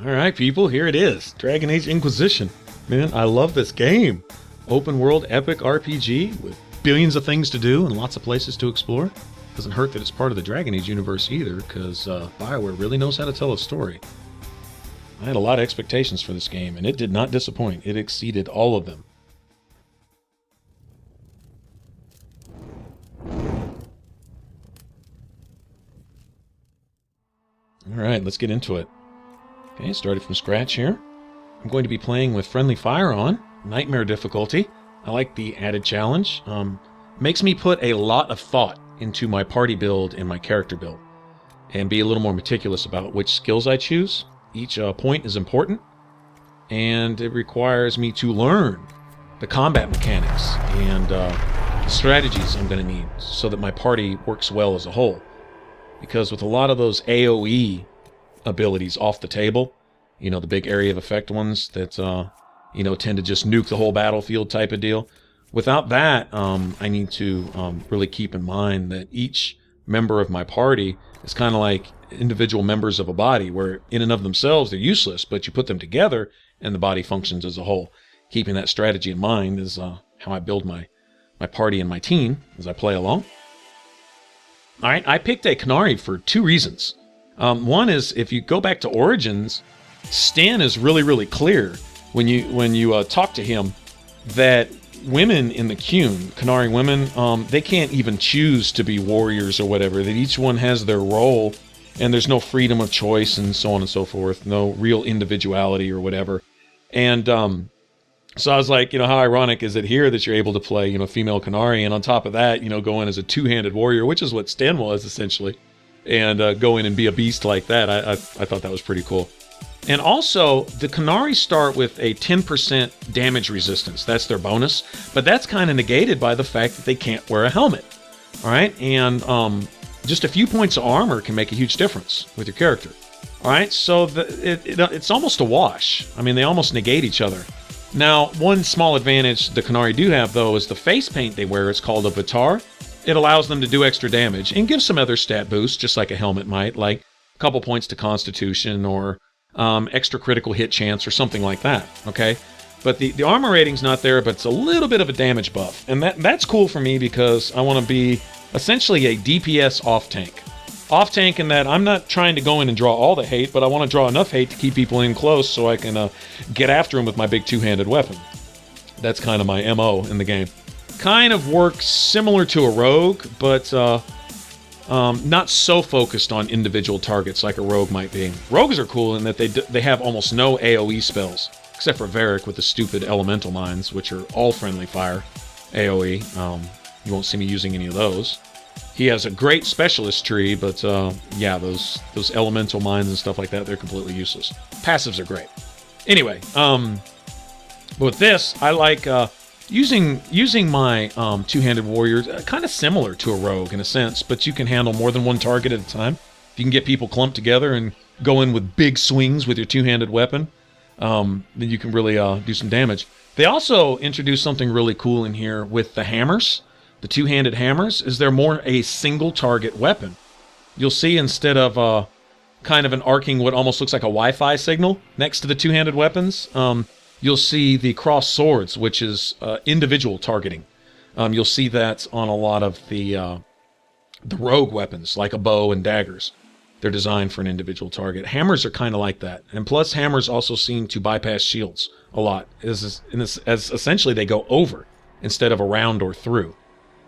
Alright people, here it is. Dragon Age Inquisition. Man, I love this game. Open world epic RPG with billions of things to do and lots of places to explore. Doesn't hurt that it's part of the Dragon Age universe either, because BioWare really knows how to tell a story. I had a lot of expectations for this game, and it did not disappoint. It exceeded all of them. Alright, let's get into it. Okay, started from scratch here. I'm going to be playing with friendly fire on, nightmare difficulty. I like the added challenge. Makes me put a lot of thought into my party build and my character build, and be a little more meticulous about which skills I choose. Each point is important, and it requires me to learn the combat mechanics and strategies I'm going to need so that my party works well as a whole. Because with a lot of those AoE abilities off the table, you know, the big area of effect ones that, you know, tend to just nuke the whole battlefield type of deal. Without that, I need to really keep in mind that each member of my party is kind of like individual members of a body, where in and of themselves they're useless, but you put them together and the body functions as a whole. Keeping that strategy in mind is how I build my party and my team as I play along. Alright, I picked a Qunari for two reasons. One is, if you go back to Origins, Stan is really clear when you talk to him that women in the Qunari women, they can't even choose to be warriors or whatever, that each one has their role, and there's no freedom of choice and so on and so forth, no real individuality or whatever. And so I was like, you know, how ironic is it here that you're able to play, you know, female Qunari, and on top of that, you know, go in as a two-handed warrior, which is what Stan was essentially, and go in and be a beast like that. I thought that was pretty cool. And also, the Qunari start with a 10% damage resistance. That's their bonus, but that's kind of negated by the fact that they can't wear a helmet. All right, and just a few points of armor can make a huge difference with your character. All right, so it's almost a wash. I mean, they almost negate each other. Now, one small advantage the Qunari do have, though, is the face paint they wear. It's called a Vitar. It allows them to do extra damage and gives some other stat boosts, just like a helmet might, like a couple points to Constitution or extra critical hit chance or something like that, okay? But the armor rating's not there, but it's a little bit of a damage buff. And that's cool for me because I want to be essentially a DPS off-tank. Off-tank in that I'm not trying to go in and draw all the hate, but I want to draw enough hate to keep people in close so I can get after them with my big two-handed weapon. That's kind of my MO in the game. Kind of works similar to a rogue, but not so focused on individual targets like a rogue might be. Rogues are cool in that they have almost no AoE spells, except for Varric with the stupid elemental mines, which are all friendly fire AoE. You won't see me using any of those. He has a great specialist tree, but yeah, those elemental mines and stuff like that, they're completely useless. Passives are great. Anyway, but with this, I like using my two-handed warrior, kind of similar to a rogue in a sense, but you can handle more than one target at a time. If you can get people clumped together and go in with big swings with your two-handed weapon, then you can really do some damage. They also introduced something really cool in here with the hammers. The two-handed hammers, is they're more a single target weapon. You'll see instead of kind of an arcing, what almost looks like a Wi-Fi signal next to the two-handed weapons, you'll see the cross swords, which is individual targeting. You'll see that on a lot of the rogue weapons, like a bow and daggers. They're designed for an individual target. Hammers are kind of like that. And plus, hammers also seem to bypass shields a lot, as essentially they go over instead of around or through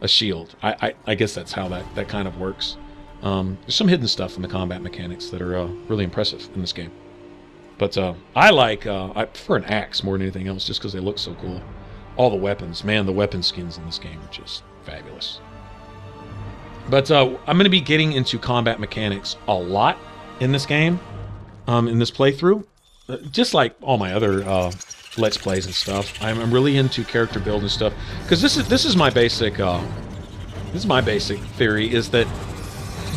a shield. I guess that's how that kind of works. There's some hidden stuff in the combat mechanics that are really impressive in this game. But I prefer an axe more than anything else, just because they look so cool. All the weapons, man, the weapon skins in this game are just fabulous. But I'm going to be getting into combat mechanics a lot in this game, in this playthrough. Just like all my other Let's Plays and stuff. I'm really into character build and stuff, because this is my basic theory, is that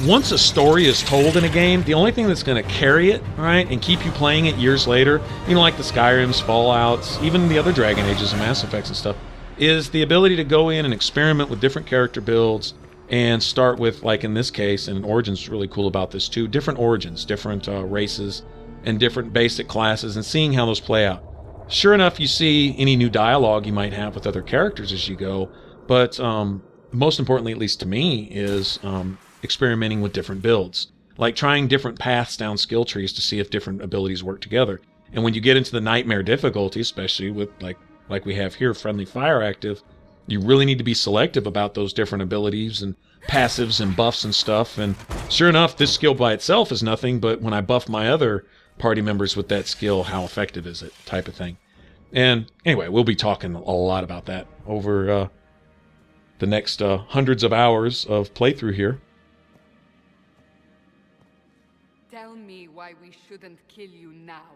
once a story is told in a game, the only thing that's going to carry it, right, and keep you playing it years later, you know, like the Skyrims, Fallouts, even the other Dragon Ages and Mass Effects and stuff, is the ability to go in and experiment with different character builds and start with, like in this case, and Origins is really cool about this too, different origins, different races, and different basic classes and seeing how those play out. Sure enough, you see any new dialogue you might have with other characters as you go, but most importantly, at least to me, is experimenting with different builds. Like trying different paths down skill trees to see if different abilities work together. And when you get into the nightmare difficulty, especially with like we have here, friendly fire active, you really need to be selective about those different abilities and passives and buffs and stuff. And sure enough, this skill by itself is nothing, but when I buff my other party members with that skill, how effective is it, type of thing. And anyway, we'll be talking a lot about that over the next hundreds of hours of playthrough here. Tell me why we shouldn't kill you now.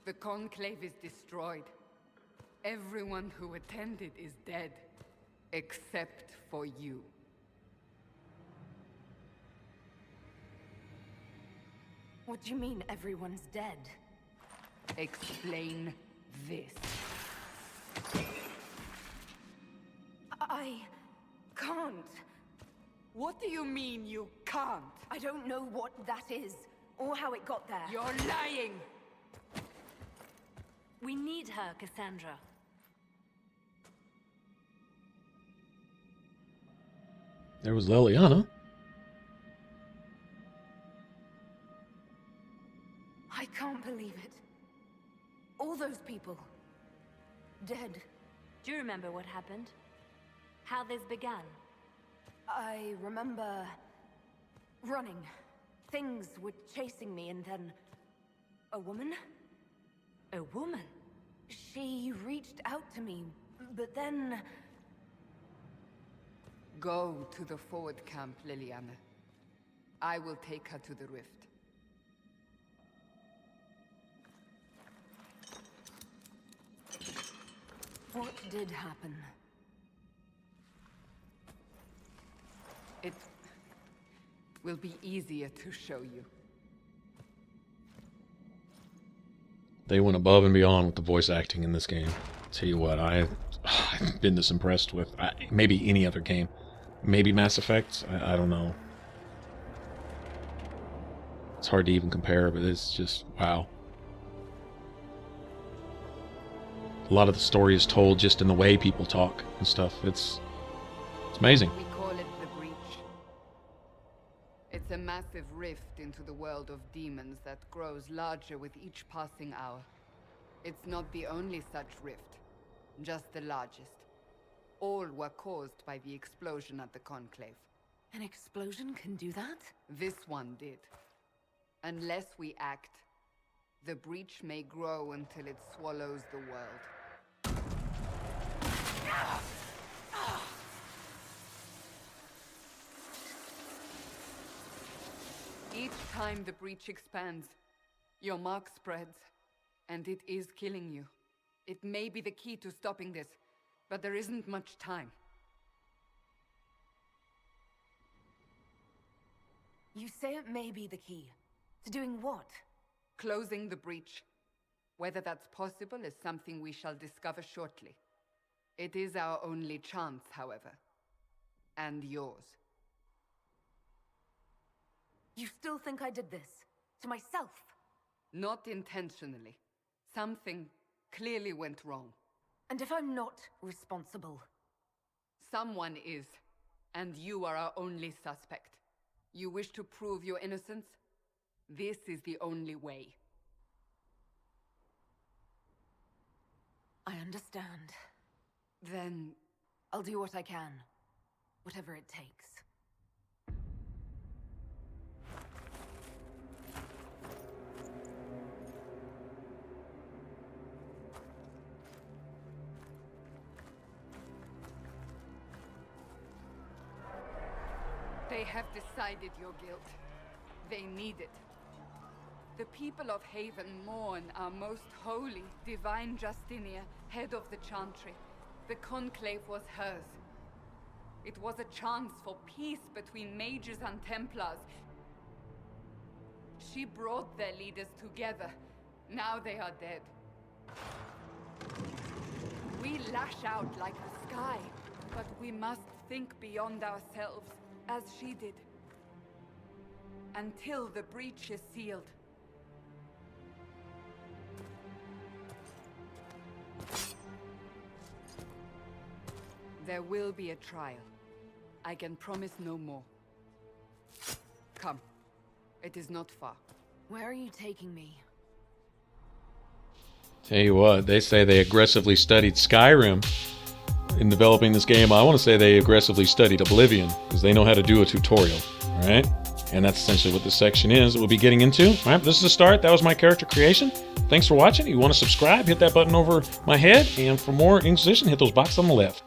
The Conclave is destroyed. Everyone who attended is dead, except for you. What do you mean everyone's dead? Explain this. I can't. What do you mean you can't? I don't know what that is, or how it got there. You're lying! We need her, Cassandra. There was Liliana. I can't believe it. All those people. Dead. Do you remember what happened? How this began? I remember running. Things were chasing me, and then a woman? A woman? She reached out to me, but then... Go to the forward camp, Liliana. I will take her to the rift. What did happen? It will be easier to show you. They went above and beyond with the voice acting in this game. Tell you what, I've been this impressed with maybe any other game. Maybe Mass Effect? I don't know. It's hard to even compare, but it's just, wow. A lot of the story is told just in the way people talk and stuff. It's amazing. We call it the Breach. It's a massive rift into the world of demons that grows larger with each passing hour. It's not the only such rift, just the largest. All were caused by the explosion at the Conclave. An explosion can do that? This one did. Unless we act, the breach may grow until it swallows the world. Each time the breach expands, your mark spreads, and it is killing you. It may be the key to stopping this, but there isn't much time. You say it may be the key. To doing what? Closing the breach. Whether that's possible is something we shall discover shortly. It is our only chance, however. And yours. You still think I did this? To myself? Not intentionally. Something clearly went wrong. And if I'm not responsible? Someone is, and you are our only suspect. You wish to prove your innocence? This is the only way. I understand. Then... I'll do what I can. Whatever it takes. They have decided your guilt. They need it. The people of Haven mourn our most holy, divine Justinia, head of the Chantry. The Conclave was hers. It was a chance for peace between mages and Templars. She brought their leaders together. Now they are dead. We lash out like the sky, but we must think beyond ourselves, as she did. Until the breach is sealed. There will be a trial. I can promise no more. Come. It is not far. Where are you taking me? Tell you what, they say they aggressively studied Skyrim in developing this game. I want to say they aggressively studied Oblivion, because they know how to do a tutorial, all right? And that's essentially what this section is that we'll be getting into. All right, this is the start. That was my character creation. Thanks for watching. If you want to subscribe, hit that button over my head. And for more Inquisition, hit those boxes on the left.